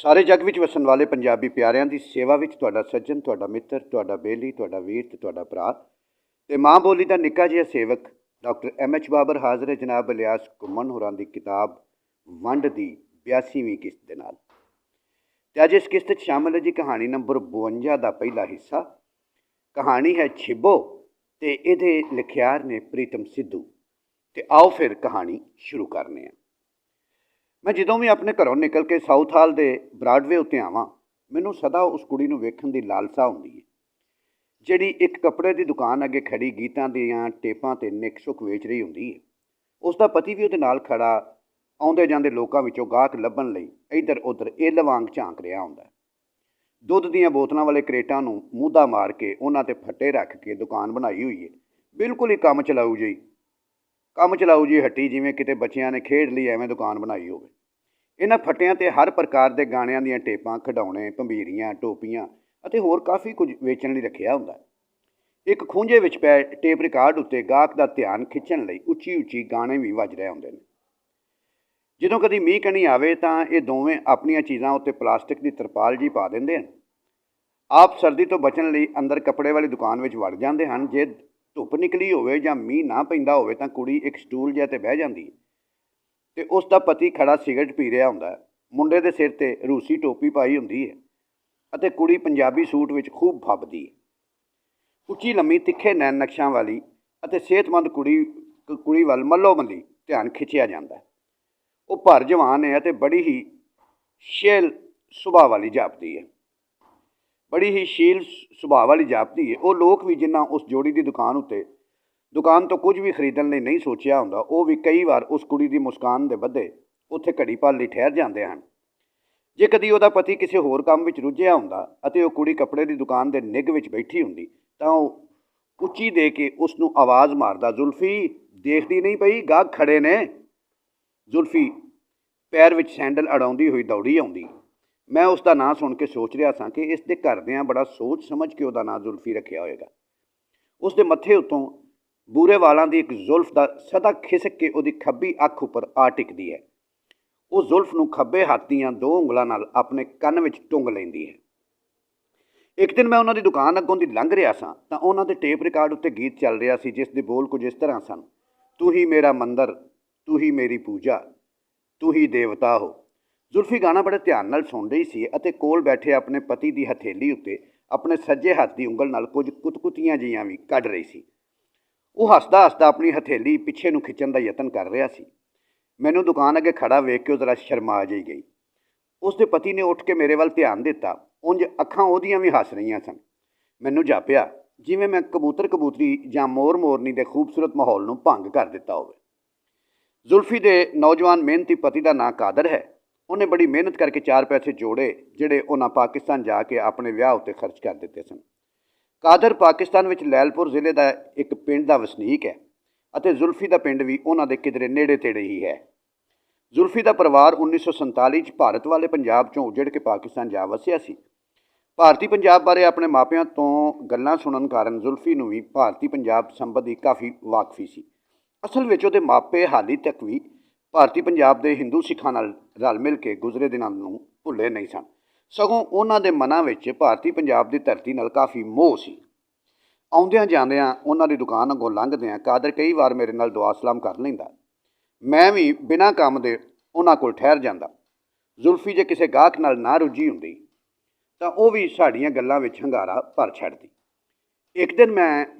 सारे जग विच वसन वाले पंजाबी प्यारिਆਂ ਦੀ सेवा विच तुहाडा सज्जन, तुहाडा मित्र, तुहाडा बेली, तुहाडा वीर ते तुहाडा भरा ते माँ बोली का निक्का जिहा सेवक डॉक्टर M.H. बाबर हाज़र है जनाब इलियास घुम्मन होरां दी किताब वंड दी 82वीं किस्त दे नाल। ते अज इस किस्त शामिल है जी कहानी नंबर 52 का पहला हिस्सा। कहानी है छिब्बो ते इहदे लिखियार ने प्रीतम सिद्धू। ते आओ फिर कहानी शुरू करने हैं। मैं जदों भी अपने घरों निकल के साउथ हाल के ब्राडवे उत्ते आवां मैनूं सदा उस कुड़ी नूं वेखण दी लालसा हुंदी है जिहड़ी एक कपड़े की दुकान अगे खड़ी गीतां दीआं टेपां ते निक सुख वेच रही हुंदी है। उसका पति भी उहदे नाल खड़ा आउंदे जांदे लोकां विचों गाहक लभण लई इधर उधर इल्ल वांग झांक रिहा हुंदा है। दुੱਧ ਦੀਆਂ बोतलों वाले करेटां नूं मूधा मार के उन्हां ते फट्टे रख के दुकान बनाई हुई है। बिल्कुल ही काम चलाऊ जी हट्टी जिवें किते बच्चिआं ने खेड लई एवें दुकान बनाई होवे। इन्हां फट्टिਆਂ ते हर प्रकार के गाणिਆਂ ਦੀਆਂ टेपां, खिडौणे, भंबीरियां, टोपियां ਅਤੇ होर काफ़ी कुछ वेचण लई रखिਆ ਹੁੰਦਾ है। एक खूंजे विच पै टेप रिकार्ड उत्ते गाहक का ध्यान खिੱਚਣ ਲਈ ਉੱਚੀ ਉੱਚੀ गाने भी ਵੱਜ ਰਹੇ ਹੁੰਦੇ ਨੇ। ਜਦੋਂ कभी मीह कणी आवे तां ਇਹ ਦੋਵੇਂ ਆਪਣੀਆਂ चीज़ां उत्ते प्लास्टिक की तरपाल जी पा ਦਿੰਦੇ ਹਨ। आप सर्दी तो बचण ਲਈ अंदर कपड़े वाली दुकान विच वड़ ਜਾਂਦੇ ਹਨ। जे धुप निकली होवे जां मीह ना पैंदा होवे तां कुड़ी एक स्टूल जिहा ते बह ਜਾਂਦੀ है ते उसका पति खड़ा सिगरट पी रहा हुंदा है। मुंडे दे सिर ते रूसी टोपी पाई हुंदी है अते कुड़ी पंजाबी सूट विच खूब फबदी है। ਉੱਚੀ लम्मी तिखे नैन नक्शां वाली अते सेहतमंद कुड़ी वल मल्लो मल्ली ध्यान खिंचिया जाता है। वो भर जवान है अते बड़ी ही शील सुभाਅ वाली जापदी है। वो लोग भी जिन्ना उस जोड़ी की दुकान तो कुछ भी खरीदण लई नहीं सोचिया हुंदा वो भी कई बार उस कुड़ी की मुस्कान दे बदे उत्थे घड़ी पल लई ठहर जाते हैं। जे कदी उहदा पति किसी होर काम विच रुझिया हुंदा अते वो कुड़ी कपड़े की दुकान के निग विच बैठी हुंदी तां ओह उच्ची दे के उसनूं आवाज़ मारदा, जुल्फी देखदी नहीं पई गाहक खड़े ने। जुल्फी पैर विच सैंडल अड़ाउंदी हुई दौड़ी आउंदी। मैं उसका नां सुन के सोच रहा था कि इस दे घरदिआं बड़ा सोच समझ के उसका नां जुल्फी रखिया होएगा। उसके मत्थे उत्तों बूरे वालों की एक जुल्फ का सदा खिसक के उसकी खब्बी अख उपर आ टिकदी है। वो जुल्फ नूं खब्बे हत्थ दीआं 2 ਉਂਗਲਾਂ नाल अपने कन्न विच टुंग लैंदी है। एक दिन मैं उन्होंने दुकान अगों दी लंघ रहा सा तां उन्हां दे टेप रिकार्ड उत्ते गीत चल रहा सी जिस दे बोल कुछ इस तरह सन। तू ही मेरा मंदिर, तू ही मेरी पूजा, तू ही देवता हो। जुल्फी गाना बड़े ध्यान नाल सुन रही सी अते कोल बैठे अपने पति की हथेली उत्ते अपने सज्जे हत्थ की ਉਂਗਲ नाल कुछ कुतकुतियां जिहियां भी कढ रही सी। वो हसदा हसदा अपनी हथेली पिछे नूं खिੱਚਣ का यतन कर रहा सी। मैनूं दुकान अगे खड़ा वेख के जरा शर्मा जी गई। उसके पति ने उठ के मेरे वाल ध्यान दिता, उंज अखां ओहदियां भी हस रही सन। मैनूं जापिया जिवें मैं कबूतर कबूतरी जां मोर मोरनी के खूबसूरत माहौल नूं भंग कर दिता होवे। जुल्फी के नौजवान मेहनती पति का नां कादर है। उन्हें बड़ी मेहनत करके 4 पैसे जोड़े जिहड़े उन्हां पाकिस्तान जाके अपने विआह उत्ते खर्च कर दिते सन। कादर पाकिस्तान विच लैलपुर जिले का एक पिंड का वसनीक है अते जुल्फी का पिंड भी उन्हां दे किधरे नेड़े तेड़े ही है। जुल्फी का परिवार 1947 भारत वाले पंजाब चों उजड़ के पाकिस्तान जा वसिया सी। भारती पंजाब बारे अपने मापिਆਂ तो गल्लां सुनन कारण जुल्फी नूं भी भारती पंजाब संबंधी काफ़ी वाकफी सी। असल विच उहदे मापे हाली तक भी भारती पंजाब के हिंदू सिखां नाल रल मिल के गुजरे दिनां नूं भुल्ले नहीं सन, सगों उन्हां दे मनां विच भारती पंजाब की धरती नाल काफ़ी मोह सी। आउंदिआं जांदिआं उन्हां दी दुकान अगों लंघदिआं कादर कई बार मेरे नाल दुआ सलाम कर लैंदा। मैं भी बिना काम दे उन्हां कोल ठहर जांदा। जुल्फी जे किसी गाहक नाल ना रुझी हुंदी तां ओह भी साडीआं गल्लां विच हंगारा भर छड्डदी। एक दिन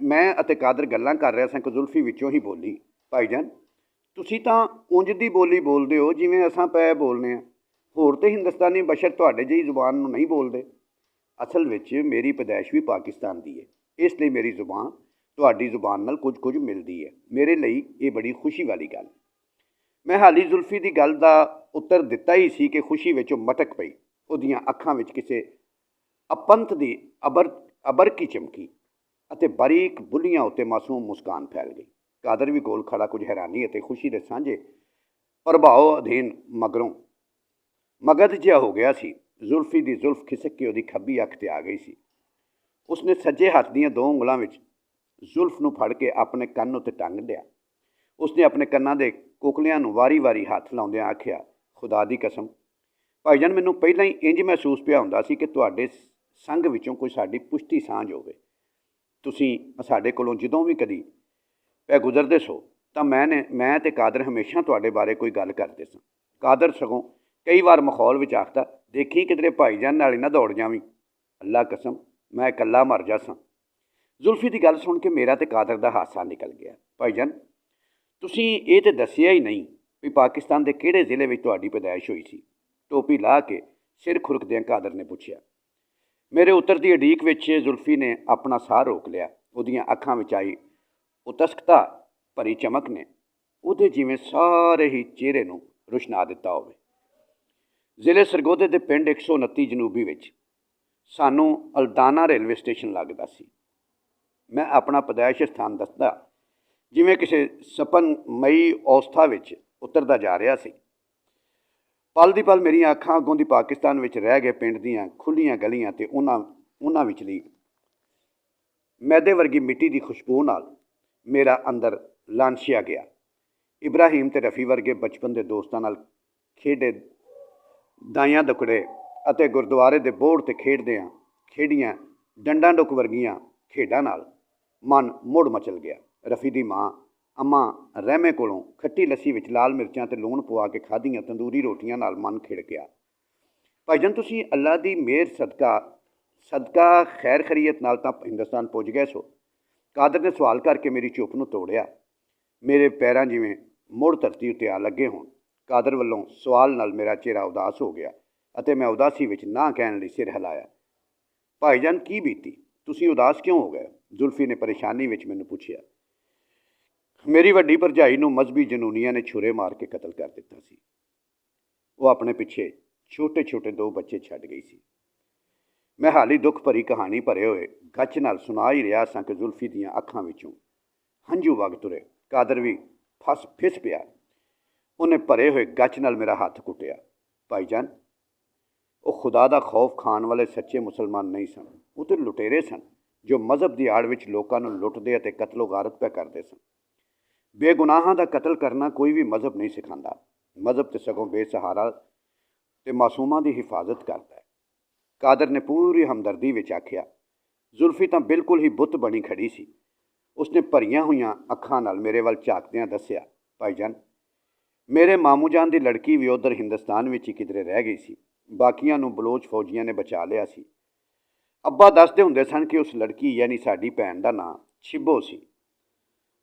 मैं अते कादर गल्लां कर रहा सां कि जुल्फी विचों ही बोली, भाईजान तुसीं तां उंज दी बोली बोलदे हो जिवें असां पै बोलने आ, होर ते हिंदुस्तानी बशर तुहाडे जिही जुबान नूं नहीं बोलदे। असल विच मेरी पैदाइश भी पाकिस्तान दी है, इसलिए मेरी जुबान तुहाडी जुबान नाल कुछ कुछ मिलदी है। मेरे लिए ये बड़ी खुशी वाली गल। मैं हाली जुल्फी की गल का उत्तर दिता ही सी कि खुशी विचों मटक पई। उहदियां अखां विच किसी अपंत की अबरकी चमकी अते बारीक बुल्लियां उत्ते मासूम मुस्कान फैल गई। कादर भी कोल खड़ा कुछ हैरानी अते खुशी के सांझे प्रभाव अधीन मगरों मगध जिहा हो गया सी। जुल्फी की जुल्फ खिसक के उसकी खब्बी अख ते आ गई सी। उसने सज्जे हत्थ दीआं 2 ਉਂਗਲਾਂ विच जुल्फ नूं फड़ के अपने कन्न उत्ते टंग लिया। उसने अपने कन्नां दे कोकलियां नूं वारी वारी हत्थ लाउंदिआं आखिया, खुदा दी कसम ਭਾਈਜਾਨ ਮੈਨੂੰ ਪਹਿਲਾਂ ਹੀ ਇੰਜ ਮਹਿਸੂਸ ਪਿਆ ਹੁੰਦਾ ਸੀ ਕਿ ਤੁਹਾਡੇ ਸੰਗ ਵਿੱਚੋਂ ਕੋਈ ਸਾਡੀ ਪੁਸ਼ਟੀ ਸਾਂਝ ਹੋਵੇ। ਤੁਸੀਂ ਸਾਡੇ ਕੋਲੋਂ ਜਦੋਂ ਵੀ ਕਦੀ ਪੈ ਗੁਜ਼ਰਦੇ ਸੋ ਤਾਂ ਮੈਂ ਤੇ ਕਾਦਰ ਹਮੇਸ਼ਾ ਤੁਹਾਡੇ ਬਾਰੇ ਕੋਈ ਗੱਲ ਕਰਦੇ ਸਾਂ। ਕਾਦਰ ਸਗੋਂ ਕਈ ਵਾਰ ਮਖੌਲ ਵਿੱਚ ਆਖਦਾ, ਦੇਖੀ ਕਿਧਰੇ ਭਾਈਜਾਨ ਨਾਲ ਹੀ ਨਾ ਦੌੜ ਜਾਵੀਂ। ਅੱਲਾ ਕਸਮ ਮੈਂ ਇਕੱਲਾ ਮਰ ਜਾ ਸਾਂ। ਜ਼ੁਲਫੀ ਦੀ ਗੱਲ ਸੁਣ ਕੇ ਮੇਰਾ ਤੇ ਕਾਦਰ ਦਾ ਹਾਸਾ ਨਿਕਲ ਗਿਆ। ਭਾਈਜਾਨ ਤੁਸੀਂ ਇਹ ਤਾਂ ਦੱਸਿਆ ਹੀ ਨਹੀਂ ਵੀ ਪਾਕਿਸਤਾਨ ਦੇ ਕਿਹੜੇ ਜ਼ਿਲ੍ਹੇ ਵਿੱਚ ਤੁਹਾਡੀ ਪੈਦਾਇਸ਼ ਹੋਈ ਸੀ। ਟੋਪੀ ਲਾ ਕੇ ਸਿਰ ਖੁਰਕਦਿਆਂ ਕਾਦਰ ਨੇ ਪੁੱਛਿਆ। ਮੇਰੇ ਉੱਤਰ ਦੀ ਉਡੀਕ ਵਿੱਚ ਜ਼ੁਲਫੀ ਨੇ ਆਪਣਾ ਸਾਹ ਰੋਕ ਲਿਆ। ਉਹਦੀਆਂ ਅੱਖਾਂ ਵਿੱਚ ਆਈ ਉਤਸਕਤਾ ਭਰੀ ਚਮਕ ਨੇ ਉਹਦੇ ਜਿਵੇਂ ਸਾਰੇ ਹੀ ਚਿਹਰੇ ਨੂੰ ਰੁਸ਼ਨਾ ਦਿੱਤਾ ਹੋਵੇ। ਜ਼ਿਲ੍ਹੇ ਸਰਗੋਧੇ ਦੇ ਪਿੰਡ 129 ਜਨੂਬੀ ਵਿੱਚ ਸਾਨੂੰ ਅਲਦਾਨਾ ਰੇਲਵੇ ਸਟੇਸ਼ਨ ਲੱਗਦਾ ਸੀ। ਮੈਂ ਆਪਣਾ ਪੈਦਾਇਸ਼ ਸਥਾਨ ਦੱਸਦਾ ਜਿਵੇਂ ਕਿਸੇ ਸਪਨਮਈ ਅਵਸਥਾ ਵਿੱਚ ਉਤਰਦਾ ਜਾ ਰਿਹਾ ਸੀ। ਪਲ ਦੀ ਪਲ ਮੇਰੀਆਂ ਅੱਖਾਂ ਅੱਗੋਂ ਦੀ ਪਾਕਿਸਤਾਨ ਵਿੱਚ ਰਹਿ ਗਏ ਪਿੰਡ ਦੀਆਂ ਖੁੱਲ੍ਹੀਆਂ ਗਲੀਆਂ ਅਤੇ ਉਹਨਾਂ ਵਿਚਲੀ ਮੈਦੇ ਵਰਗੀ ਮਿੱਟੀ ਦੀ ਖੁਸ਼ਬੂ ਨਾਲ ਮੇਰਾ ਅੰਦਰ ਲਾਂਛਿਆ ਗਿਆ। ਇਬਰਾਹੀਮ ਤੇ ਰਫੀ ਵਰਗੇ ਬਚਪਨ ਦੇ ਦੋਸਤਾਂ ਨਾਲ ਖੇਡੇ ਦਾਈਆਂ ਦੁਕੜੇ ਅਤੇ ਗੁਰਦੁਆਰੇ ਦੇ ਬੋਹੜ 'ਤੇ ਖੇਡੀਆਂ ਡੰਡਾਂ ਡੁੱਕ ਵਰਗੀਆਂ ਖੇਡਾਂ ਨਾਲ ਮਨ ਮੁੜ ਮਚਲ ਗਿਆ। ਰਫੀ ਦੀ ਮਾਂ ਅੰਮਾ ਰਹਿਮੇ ਕੋਲੋਂ ਖੱਟੀ ਲੱਸੀ ਵਿੱਚ ਲਾਲ ਮਿਰਚਾਂ ਤੇ ਲੂਣ ਪਵਾ ਕੇ ਖਾਧੀਆਂ ਤੰਦੂਰੀ ਰੋਟੀਆਂ ਨਾਲ ਮਨ ਖਿੜ ਗਿਆ। ਭਾਈਜਾਨ ਤੁਸੀਂ ਅੱਲਾ ਦੀ ਮਿਹਰ ਸਦਕਾ ਖੈਰ ਖਰੀਅਤ ਨਾਲ ਤਾਂ ਹਿੰਦੁਸਤਾਨ ਪੁੱਜ ਗਏ ਸੋ। ਕਾਦਰ ਨੇ ਸਵਾਲ ਕਰਕੇ ਮੇਰੀ ਚੁੱਪ ਨੂੰ ਤੋੜਿਆ। ਮੇਰੇ ਪੈਰਾਂ ਜਿਵੇਂ ਮੁੜ ਧਰਤੀ ਉੱਤੇ ਆ ਲੱਗੇ ਹੋਣ। ਕਾਦਰ ਵੱਲੋਂ ਸਵਾਲ ਨਾਲ ਮੇਰਾ ਚਿਹਰਾ ਉਦਾਸ ਹੋ ਗਿਆ ਅਤੇ ਮੈਂ ਉਦਾਸੀ ਵਿੱਚ ਨਾ ਕਹਿਣ ਲਈ ਸਿਰ ਹਿਲਾਇਆ। ਭਾਈਜਾਨ ਕੀ ਬੀਤੀ, ਤੁਸੀਂ ਉਦਾਸ ਕਿਉਂ ਹੋ ਗਏ? ਜ਼ੁਲਫੀ ਨੇ ਪਰੇਸ਼ਾਨੀ ਵਿੱਚ ਮੈਨੂੰ ਪੁੱਛਿਆ। ਮੇਰੀ ਵੱਡੀ ਭਰਜਾਈ ਨੂੰ ਮਜ਼ਹਬੀ ਜਨੂਨੀਆਂ ਨੇ ਛੁਰੇ ਮਾਰ ਕੇ ਕਤਲ ਕਰ ਦਿੱਤਾ ਸੀ। ਉਹ ਆਪਣੇ ਪਿੱਛੇ ਛੋਟੇ ਛੋਟੇ 2 ਬੱਚੇ ਛੱਡ ਗਈ ਸੀ। ਮੈਂ ਹਾਲੀ ਦੁੱਖ ਭਰੀ ਕਹਾਣੀ ਭਰੇ ਹੋਏ ਗੱਚ ਨਾਲ ਸੁਣਾ ਹੀ ਰਿਹਾ ਸਾਂ ਕਿ ਜ਼ੁਲਫੀ ਦੀਆਂ ਅੱਖਾਂ ਵਿੱਚੋਂ ਹੰਝੂ ਵਗ ਤੁਰੇ। ਕਾਦਰ ਵੀ ਫਿਸ ਪਿਆ। ਉਹਨੇ ਭਰੇ ਹੋਏ ਗੱਚ ਨਾਲ ਮੇਰਾ ਹੱਥ ਕੁੱਟਿਆ। ਭਾਈਜਾਨ ਉਹ ਖੁਦਾ ਦਾ ਖੌਫ ਖਾਣ ਵਾਲੇ ਸੱਚੇ ਮੁਸਲਮਾਨ ਨਹੀਂ ਸਨ। ਉਹ ਤਾਂ ਲੁਟੇਰੇ ਸਨ ਜੋ ਮਜ਼ਹਬ ਦੀ ਆੜ ਵਿੱਚ ਲੋਕਾਂ ਨੂੰ ਲੁੱਟਦੇ ਅਤੇ ਕਤਲੋ ਗਾਰਤ ਪੈ ਕਰਦੇ ਸਨ। ਬੇਗੁਨਾਹਾਂ ਦਾ ਕਤਲ ਕਰਨਾ ਕੋਈ ਵੀ ਮਜ਼ਹਬ ਨਹੀਂ ਸਿਖਾਉਂਦਾ। ਮਜ਼ਹਬ ਤੇ ਸਗੋਂ ਬੇਸਹਾਰਾ ਤੇ ਮਾਸੂਮਾਂ ਦੀ ਹਿਫਾਜ਼ਤ ਕਰਦਾ ਹੈ। ਕਾਦਰ ਨੇ ਪੂਰੀ ਹਮਦਰਦੀ ਵਿੱਚ ਆਖਿਆ। ਜ਼ੁਲਫੀ ਤਾਂ ਬਿਲਕੁਲ ਹੀ ਬੁੱਤ ਬਣੀ ਖੜੀ ਸੀ। ਉਸਨੇ ਭਰੀਆਂ ਹੋਈਆਂ ਅੱਖਾਂ ਨਾਲ ਮੇਰੇ ਵੱਲ ਝਾਕਦਿਆਂ ਦੱਸਿਆ, ਭਾਈਜਾਨ ਮੇਰੇ ਮਾਮੂ ਜਾਨ ਦੀ ਲੜਕੀ ਵੀ ਉੱਧਰ ਹਿੰਦੁਸਤਾਨ ਵਿੱਚ ਹੀ ਕਿਧਰੇ ਰਹਿ ਗਈ ਸੀ। ਬਾਕੀਆਂ ਨੂੰ ਬਲੋਚ ਫੌਜੀਆਂ ਨੇ ਬਚਾ ਲਿਆ ਸੀ। ਅੱਬਾ ਦੱਸਦੇ ਹੁੰਦੇ ਸਨ ਕਿ ਉਸ ਲੜਕੀ ਯਾਨੀ ਸਾਡੀ ਭੈਣ ਦਾ ਨਾਂ ਛਿੱਬੋ ਸੀ।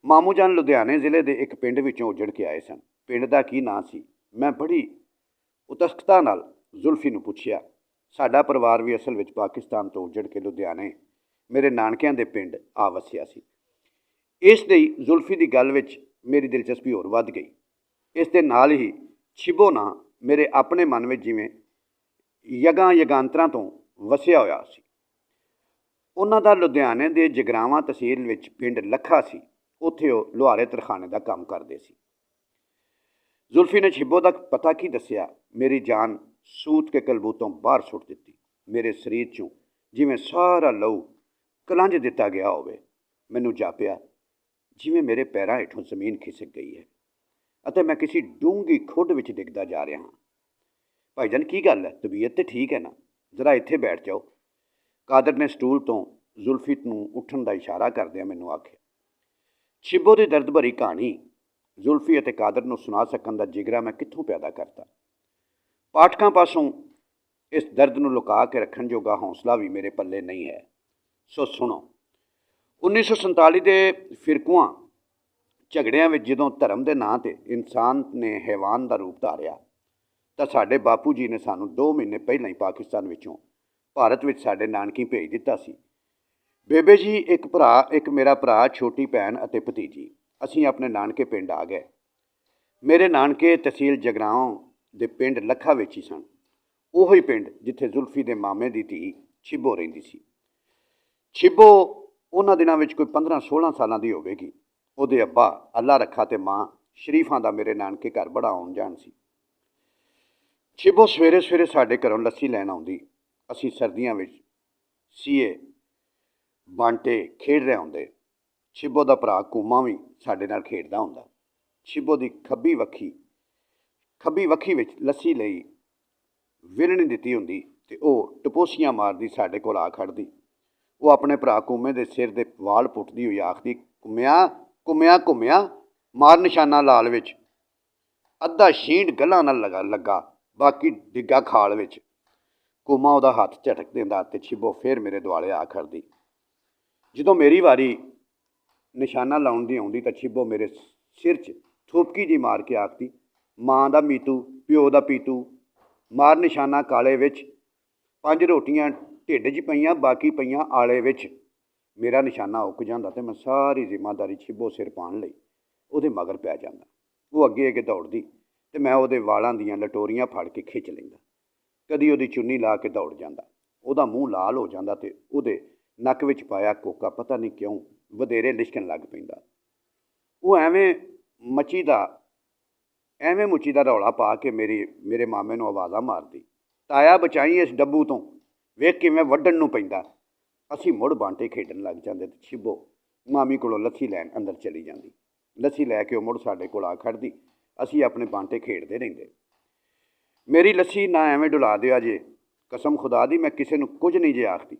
ਮਾਮੂ ਜਾਨ ਲੁਧਿਆਣੇ ਜ਼ਿਲ੍ਹੇ ਦੇ ਇੱਕ ਪਿੰਡ ਵਿੱਚੋਂ ਉੱਜੜ ਕੇ ਆਏ ਸਨ। ਪਿੰਡ ਦਾ ਕੀ ਨਾਂ ਸੀ? ਮੈਂ ਬੜੀ ਉਤਸਕਤਾ ਨਾਲ ਜ਼ੁਲਫੀ ਨੂੰ ਪੁੱਛਿਆ। ਸਾਡਾ ਪਰਿਵਾਰ ਵੀ ਅਸਲ ਵਿੱਚ ਪਾਕਿਸਤਾਨ ਤੋਂ ਉੱਜੜ ਕੇ ਲੁਧਿਆਣੇ ਮੇਰੇ ਨਾਨਕਿਆਂ ਦੇ ਪਿੰਡ ਆ ਵਸਿਆ ਸੀ। ਇਸ ਲਈ ਜ਼ੁਲਫੀ ਦੀ ਗੱਲ ਵਿੱਚ ਮੇਰੀ ਦਿਲਚਸਪੀ ਹੋਰ ਵੱਧ ਗਈ। ਇਸ ਦੇ ਨਾਲ ਹੀ ਛਿੱਬੋ ਨਾਂ ਮੇਰੇ ਆਪਣੇ ਮਨ ਵਿੱਚ ਜਿਵੇਂ ਯਗਾਂਤਰਾਂ ਤੋਂ ਵਸਿਆ ਹੋਇਆ ਸੀ। ਉਹਨਾਂ ਦਾ ਲੁਧਿਆਣੇ ਦੇ ਜਗਰਾਵਾਂ ਤਹਿਸੀਲ ਵਿੱਚ ਪਿੰਡ ਲੱਖਾ ਸੀ। ਉੱਥੇ ਉਹ ਲੁਹਾਰੇ ਤਰਖਾਣੇ ਦਾ ਕੰਮ ਕਰਦੇ ਸੀ। ਜ਼ੁਲਫੀ ਨੇ ਛਿੱਬੋ ਦਾ ਪਤਾ ਕੀ ਦੱਸਿਆ। ਮੇਰੀ ਜਾਨ ਸੂਤ ਕੇ ਕਲਬੂਤੋਂ ਬਾਹਰ ਸੁੱਟ ਦਿੱਤੀ। ਮੇਰੇ ਸਰੀਰ 'ਚੋਂ ਜਿਵੇਂ ਸਾਰਾ ਲਹੂ ਕਲੰਜ ਦਿੱਤਾ ਗਿਆ ਹੋਵੇ। ਮੈਨੂੰ ਜਾਪਿਆ ਜਿਵੇਂ ਮੇਰੇ ਪੈਰਾਂ ਹੇਠੋਂ ਜ਼ਮੀਨ ਖਿਸਕ ਗਈ ਹੈ ਅਤੇ ਮੈਂ ਕਿਸੇ ਡੂੰਘੀ ਖੁੱਡ ਵਿੱਚ ਡਿੱਗਦਾ ਜਾ ਰਿਹਾ ਹਾਂ। ਭਾਈਜਾਨ ਕੀ ਗੱਲ ਹੈ? ਤਬੀਅਤ ਤਾਂ ਠੀਕ ਹੈ ਨਾ? ਜ਼ਰਾ ਇੱਥੇ ਬੈਠ ਜਾਓ। ਕਾਦਰ ਨੇ ਸਟੂਲ ਤੋਂ ਜ਼ੁਲਫੀ ਨੂੰ ਉੱਠਣ ਦਾ ਇਸ਼ਾਰਾ ਕਰਦਿਆਂ ਮੈਨੂੰ ਆਖਿਆ। ਛਿੱਬੋ ਦੀ ਦਰਦ ਭਰੀ ਕਹਾਣੀ ਜ਼ੁਲਫੀ ਅਤੇ ਕਾਦਰ ਨੂੰ ਸੁਣਾ ਸਕਣ ਦਾ ਜਿਗਰਾ ਮੈਂ ਕਿੱਥੋਂ ਪੈਦਾ ਕਰਤਾ। ਪਾਠਕਾਂ ਪਾਸੋਂ ਇਸ ਦਰਦ ਨੂੰ ਲੁਕਾ ਕੇ ਰੱਖਣ ਜੋਗਾ ਹੌਸਲਾ ਵੀ ਮੇਰੇ ਪੱਲੇ ਨਹੀਂ ਹੈ। ਸੋ ਸੁਣੋ। 1947 ਦੇ ਫਿਰਕੂਆਂ ਝਗੜਿਆਂ ਵਿੱਚ ਜਦੋਂ ਧਰਮ ਦੇ ਨਾਂ 'ਤੇ ਇਨਸਾਨ ਨੇ ਹੈਵਾਨ ਦਾ ਰੂਪ ਧਾਰਿਆ ਤਾਂ ਸਾਡੇ ਬਾਪੂ ਜੀ ਨੇ ਸਾਨੂੰ 2 ਮਹੀਨੇ ਪਹਿਲਾਂ ਹੀ ਪਾਕਿਸਤਾਨ ਵਿੱਚੋਂ ਭਾਰਤ ਵਿੱਚ ਸਾਡੇ ਨਾਨਕੀ ਭੇਜ ਦਿੱਤਾ ਸੀ। ਬੇਬੇ ਜੀ, ਇੱਕ ਮੇਰਾ ਭਰਾ, ਛੋਟੀ ਭੈਣ ਅਤੇ ਭਤੀਜੀ, ਅਸੀਂ ਆਪਣੇ ਨਾਨਕੇ ਪਿੰਡ ਆ ਗਏ। ਮੇਰੇ ਨਾਨਕੇ ਤਹਿਸੀਲ ਜਗਰਾਓਂ ਦੇ ਪਿੰਡ ਲੱਖਾ ਵਿੱਚ ਹੀ ਸਨ। ਉਹੋ ਹੀ ਪਿੰਡ ਜਿੱਥੇ ਜ਼ੁਲਫੀ ਦੇ ਮਾਮੇ ਦੀ ਧੀ ਛਿੱਬੋ ਰਹਿੰਦੀ ਸੀ। ਛਿੱਬੋ ਉਹਨਾਂ ਦਿਨਾਂ ਵਿੱਚ ਕੋਈ 15-16 ਸਾਲਾਂ ਦੀ ਹੋਵੇਗੀ। ਉਹਦੇ ਅੱਬਾ ਅੱਲਾ ਰੱਖਾ ਤੇ ਮਾਂ ਸ਼ਰੀਫਾਂ ਦਾ ਮੇਰੇ ਨਾਨਕੇ ਘਰ ਬੜਾ ਆਉਣ ਜਾਣ ਸੀ। ਛਿੱਬੋ ਸਵੇਰੇ ਸਵੇਰੇ ਸਾਡੇ ਘਰੋਂ ਲੱਸੀ ਲੈਣ ਆਉਂਦੀ। ਅਸੀਂ ਸਰਦੀਆਂ ਵਿੱਚ ਸੀਏ ਬਾਂਟੇ ਖੇਡ ਰਹੇ ਹੁੰਦੇ। ਛਿੱਬੋ ਦਾ ਭਰਾ ਕੂਮਾ ਵੀ ਸਾਡੇ ਨਾਲ ਖੇਡਦਾ ਹੁੰਦਾ। ਛਿੱਬੋ ਦੀ ਖੱਬੀ ਵੱਖੀ ਵਿੱਚ ਲੱਸੀ ਲਈ ਵਿਲਣੀ ਦਿੱਤੀ ਹੁੰਦੀ ਤੇ ਉਹ ਟਪੋਸੀਆਂ ਮਾਰਦੀ ਸਾਡੇ ਕੋਲ ਆ ਖੜਦੀ। ਉਹ ਆਪਣੇ ਭਰਾ ਕੂਮੇ ਦੇ ਸਿਰ ਦੇ ਵਾਲ ਪੁੱਟਦੀ ਹੋਈ ਆਖਦੀ, ਘੁੰਮਿਆ ਘੁੰਮਿਆ ਘੁੰਮਿਆ, ਮਾਰ ਨਿਸ਼ਾਨਾ ਲਾਲ ਵਿੱਚ। ਅੱਧਾ ਸ਼ੀਂਡ ਗੱਲਾਂ ਨਾਲ ਲੱਗਾ, ਬਾਕੀ ਡਿੱਗਾ ਖਾਲ ਵਿੱਚ। ਕੂਮਾ ਉਹਦਾ ਹੱਥ ਝਟਕ ਦਿੰਦਾ ਤੇ ਛਿੱਬੋ ਫਿਰ ਮੇਰੇ ਦੁਆਲੇ ਆ ਖੜਦੀ। ਜਦੋਂ ਮੇਰੀ ਵਾਰੀ ਨਿਸ਼ਾਨਾ ਲਾਉਣ ਦੀ ਆਉਂਦੀ ਤਾਂ ਛਿੱਬੋ ਮੇਰੇ ਸਿਰ 'ਚ ਥੋਪਕੀ ਜੀ ਮਾਰ ਕੇ ਆਖਦੀ, ਮਾਂ ਦਾ ਮੀਤੂ ਪਿਓ ਦਾ ਪੀਤੂ, ਮਾਰ ਨਿਸ਼ਾਨਾ ਕਾਲੇ ਵਿੱਚ। 5 ਰੋਟੀਆਂ ਢਿੱਡ 'ਚ ਪਈਆਂ, ਬਾਕੀ ਪਈਆਂ ਆਲੇ ਵਿੱਚ। ਮੇਰਾ ਨਿਸ਼ਾਨਾ ਉੱਕ ਜਾਂਦਾ ਤੇ ਮੈਂ ਸਾਰੀ ਜ਼ਿੰਮੇਵਾਰੀ ਛਿੱਬੋ ਸਿਰ ਪਾਉਣ ਲਈ ਉਹਦੇ ਮਗਰ ਪੈ ਜਾਂਦਾ। ਉਹ ਅੱਗੇ ਅੱਗੇ ਦੌੜਦੀ ਤੇ ਮੈਂ ਉਹਦੇ ਵਾਲਾਂ ਦੀਆਂ ਲਟੋਰੀਆਂ ਫੜ ਕੇ ਖਿੱਚ ਲੈਂਦਾ। ਕਦੀ ਉਹਦੀ ਚੁੰਨੀ ਲਾ ਕੇ ਦੌੜ ਜਾਂਦਾ। ਉਹਦਾ ਮੂੰਹ ਲਾਲ ਹੋ ਜਾਂਦਾ ਤੇ ਉਹਦੇ ਨੱਕ ਵਿੱਚ ਪਾਇਆ ਕੋਕਾ ਪਤਾ ਨਹੀਂ ਕਿਉਂ ਵਧੇਰੇ ਲਿਸ਼ਕਣ ਲੱਗ ਪੈਂਦਾ। ਉਹ ਐਵੇਂ ਮੁੱਚੀ ਦਾ ਰੌਲਾ ਪਾ ਕੇ ਮੇਰੇ ਮਾਮੇ ਨੂੰ ਆਵਾਜ਼ਾਂ ਮਾਰਦੀ, ਤਾਇਆ ਬਚਾਈ ਇਸ ਡੱਬੂ ਤੋਂ, ਵੇਖ ਕਿਵੇਂ ਵੱਢਣ ਨੂੰ ਪੈਂਦਾ। ਅਸੀਂ ਮੁੜ ਬਾਂਟੇ ਖੇਡਣ ਲੱਗ ਜਾਂਦੇ ਤੇ ਛਿੱਬੋ ਮਾਮੀ ਕੋਲੋਂ ਲੱਸੀ ਲੈਣ ਅੰਦਰ ਚਲੀ ਜਾਂਦੀ। ਲੱਸੀ ਲੈ ਕੇ ਉਹ ਮੁੜ ਸਾਡੇ ਕੋਲ ਆ ਖੜਦੀ। ਅਸੀਂ ਆਪਣੇ ਬਾਂਟੇ ਖੇਡਦੇ ਰਹਿੰਦੇ। ਮੇਰੀ ਲੱਸੀ ਨਾ ਐਵੇਂ ਡੁਲਾ ਦਿਆ ਜੇ, ਕਸਮ ਖੁਦਾ ਦੀ ਮੈਂ ਕਿਸੇ ਨੂੰ ਕੁਝ ਨਹੀਂ ਜੇ ਆਖਦੀ।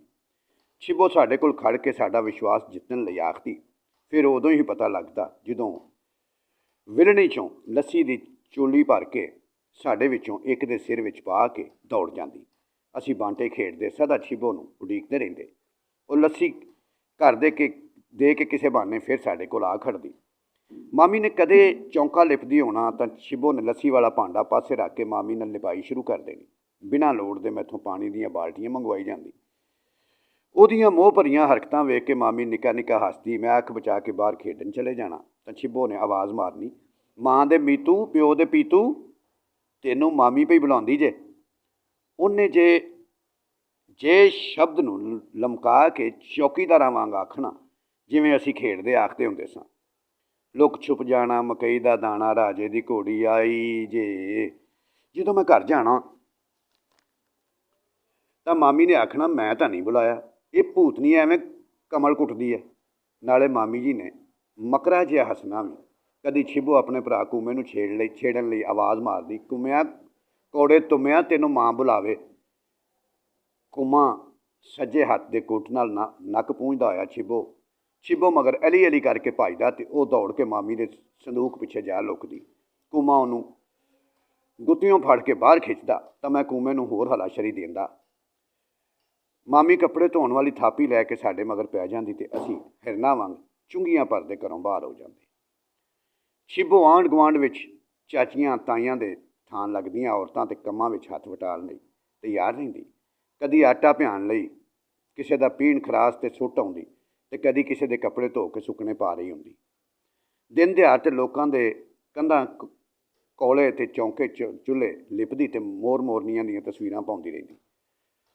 ਛਿੱਬੋ ਸਾਡੇ ਕੋਲ ਖੜ ਕੇ ਸਾਡਾ ਵਿਸ਼ਵਾਸ ਜਿੱਤਣ ਲਈ ਆਖਦੀ। ਫਿਰ ਉਦੋਂ ਹੀ ਪਤਾ ਲੱਗਦਾ ਜਦੋਂ ਵਿਲਣੀ 'ਚੋਂ ਲੱਸੀ ਦੀ ਚੋਲੀ ਭਰ ਕੇ ਸਾਡੇ ਵਿੱਚੋਂ ਇੱਕ ਦੇ ਸਿਰ ਵਿੱਚ ਪਾ ਕੇ ਦੌੜ ਜਾਂਦੀ। ਅਸੀਂ ਬਾਂਟੇ ਖੇਡਦੇ ਸਦਾ ਛਿੱਬੋ ਨੂੰ ਉਡੀਕਦੇ ਰਹਿੰਦੇ। ਉਹ ਲੱਸੀ ਘਰ ਦੇ ਕੇ ਕਿਸੇ ਬਹਾਨੇ ਫਿਰ ਸਾਡੇ ਕੋਲ ਆ ਖੜਦੀ। ਮਾਮੀ ਨੇ ਕਦੇ ਚੌਂਕਾ ਲਿਪਦੀ ਹੋਣਾ ਤਾਂ ਛਿੱਬੋ ਨੇ ਲੱਸੀ ਵਾਲਾ ਭਾਂਡਾ ਪਾਸੇ ਰੱਖ ਕੇ ਮਾਮੀ ਨਾਲ ਲਿਪਾਈ ਸ਼ੁਰੂ ਕਰ ਦੇਣੀ। ਬਿਨਾਂ ਲੋੜ ਦੇ ਮੈਥੋਂ ਪਾਣੀ ਦੀਆਂ ਬਾਲਟੀਆਂ ਮੰਗਵਾਈ ਜਾਂਦੀ। ਉਹਦੀਆਂ ਮੋਹ ਭਰੀਆਂ ਹਰਕਤਾਂ ਵੇਖ ਕੇ ਮਾਮੀ ਨਿੱਕਾ ਨਿੱਕਾ ਹੱਸਦੀ। ਮੈਂ ਅੱਖ ਬਚਾ ਕੇ ਬਾਹਰ ਖੇਡਣ ਚਲੇ ਜਾਣਾ ਤਾਂ ਛਿੱਬੋ ਨੇ ਆਵਾਜ਼ ਮਾਰਨੀ, ਮਾਂ ਦੇ ਮੀਤੂ ਪਿਓ ਦੇ ਪੀਤੂ, ਤੈਨੂੰ ਮਾਮੀ ਪਈ ਬੁਲਾਉਂਦੀ ਜੇ। ਉਹਨੇ ਜੇ ਸ਼ਬਦ ਨੂੰ ਲਮਕਾ ਕੇ ਚੌਕੀਦਾਰਾਂ ਵਾਂਗ ਆਖਣਾ, ਜਿਵੇਂ ਅਸੀਂ ਖੇਡਦੇ ਆਖਦੇ ਹੁੰਦੇ ਸਾਂ, ਲੁੱਕ ਛੁਪ ਜਾਣਾ ਮਕਈ ਦਾ ਦਾਣਾ, ਰਾਜੇ ਦੀ ਘੋੜੀ ਆਈ ਜੇ। ਜਦੋਂ ਮੈਂ ਘਰ ਜਾਣਾ ਤਾਂ ਮਾਮੀ ਨੇ ਆਖਣਾ, ਮੈਂ ਤਾਂ ਨਹੀਂ ਬੁਲਾਇਆ, ਇਹ ਭੂਤਨੀ ਐਵੇਂ ਕਮਲ ਕੁੱਟਦੀ ਹੈ। ਨਾਲੇ ਮਾਮੀ ਜੀ ਨੇ ਮਕਰਾ ਜਿਹਾ ਹੱਸਣਾ ਵੀ। ਕਦੀ ਛਿੱਬੋ ਆਪਣੇ ਭਰਾ ਕੂਮੇ ਨੂੰ ਛੇੜਨ ਲਈ ਆਵਾਜ਼ ਮਾਰਦੀ, ਕੂਮਿਆ ਕੋੜੇ ਤੁਮਿਆ, ਤੈਨੂੰ ਮਾਂ ਬੁਲਾਵੇ। ਕੂਮਾ ਸੱਜੇ ਹੱਥ ਦੇ ਕੋਟ ਨਾਲ ਨੱਕ ਪੂੰਝਦਾ ਹੋਇਆ ਛਿੱਬੋ ਮਗਰ ਅਲੀ ਅਲੀ ਕਰਕੇ ਭੱਜਦਾ ਤੇ ਉਹ ਦੌੜ ਕੇ ਮਾਮੀ ਦੇ ਸੰਦੂਕ ਪਿੱਛੇ ਜਾ ਲੁਕਦੀ। ਕੂਮਾ ਉਹਨੂੰ ਗੁੱਤੀਓਂ ਫੜ ਕੇ ਬਾਹਰ ਖਿੱਚਦਾ ਤਾਂ ਮੈਂ ਕੂਮੇ ਨੂੰ ਹੋਰ ਹਲਾਸ਼ਰੀ ਦਿੰਦਾ। ਮਾਮੀ ਕੱਪੜੇ ਧੋਣ ਵਾਲੀ ਥਾਪੀ ਲੈ ਕੇ ਸਾਡੇ ਮਗਰ ਪੈ ਜਾਂਦੀ ਤੇ ਅਸੀਂ ਹਿਰਨਾਂ ਵਾਂਗ ਚੁੰਗੀਆਂ ਭਰਦੇ ਘਰੋਂ ਬਾਹਰ ਹੋ ਜਾਂਦੇ। ਛਿੱਬੋ ਆਂਢ ਗੁਆਂਢ ਵਿੱਚ ਚਾਚੀਆਂ ਤਾਈਆਂ ਦੇ ਥਾਂ ਲੱਗਦੀਆਂ ਔਰਤਾਂ ਤੇ ਕੰਮਾਂ ਵਿੱਚ ਹੱਥ ਵਟਾਉਣ ਲਈ ਤਿਆਰ ਰਹਿੰਦੀ। ਕਦੀ ਆਟਾ ਪਿਆਉਣ ਲਈ ਕਿਸੇ ਦਾ ਪੀਣ ਖਰਾਸ ਤੇ ਸੁੱਟ ਆਉਂਦੀ ਤੇ ਕਦੀ ਕਿਸੇ ਦੇ ਕੱਪੜੇ ਧੋ ਕੇ ਸੁੱਕਣੇ ਪਾ ਰਹੀ ਹੁੰਦੀ। ਦਿਨ ਦਿਹਾੜ ਤੇ ਲੋਕਾਂ ਦੇ ਕੰਧਾਂ ਕੋਲੇ ਤੇ ਚੌਂਕੇ ਚੁੱਲ੍ਹੇ ਲਿਪਦੀ ਤੇ ਮੋਰਨੀਆਂ ਦੀਆਂ ਤਸਵੀਰਾਂ ਪਾਉਂਦੀ ਰਹਿੰਦੀ।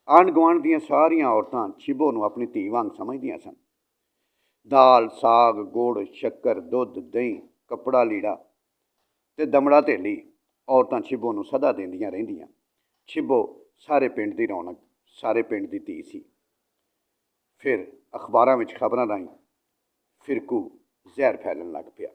ਆਂਢ ਗੁਆਂਢ ਦੀਆਂ ਸਾਰੀਆਂ ਔਰਤਾਂ ਛਿੱਬੋ ਨੂੰ ਆਪਣੀ ਧੀ ਵਾਂਗ ਸਮਝਦੀਆਂ ਸਨ। ਦਾਲ ਸਾਗ ਗੁੜ ਸ਼ੱਕਰ ਦੁੱਧ ਦਹੀਂ ਕੱਪੜਾ ਲੀੜਾ ਤੇ ਦਮੜਾ ਧੇਲੀ ਔਰਤਾਂ ਛਿੱਬੋ ਨੂੰ ਸਦਾ ਦਿੰਦੀਆਂ ਰਹਿੰਦੀਆਂ। ਛਿੱਬੋ ਸਾਰੇ ਪਿੰਡ ਦੀ ਰੌਣਕ, ਸਾਰੇ ਪਿੰਡ ਦੀ ਧੀ ਸੀ। ਫਿਰ ਅਖਬਾਰਾਂ ਵਿੱਚ ਖਬਰਾਂ ਰਾਹੀਂ ਫਿਰਕੂ ਜ਼ਹਿਰ ਫੈਲਣ ਲੱਗ ਪਿਆ।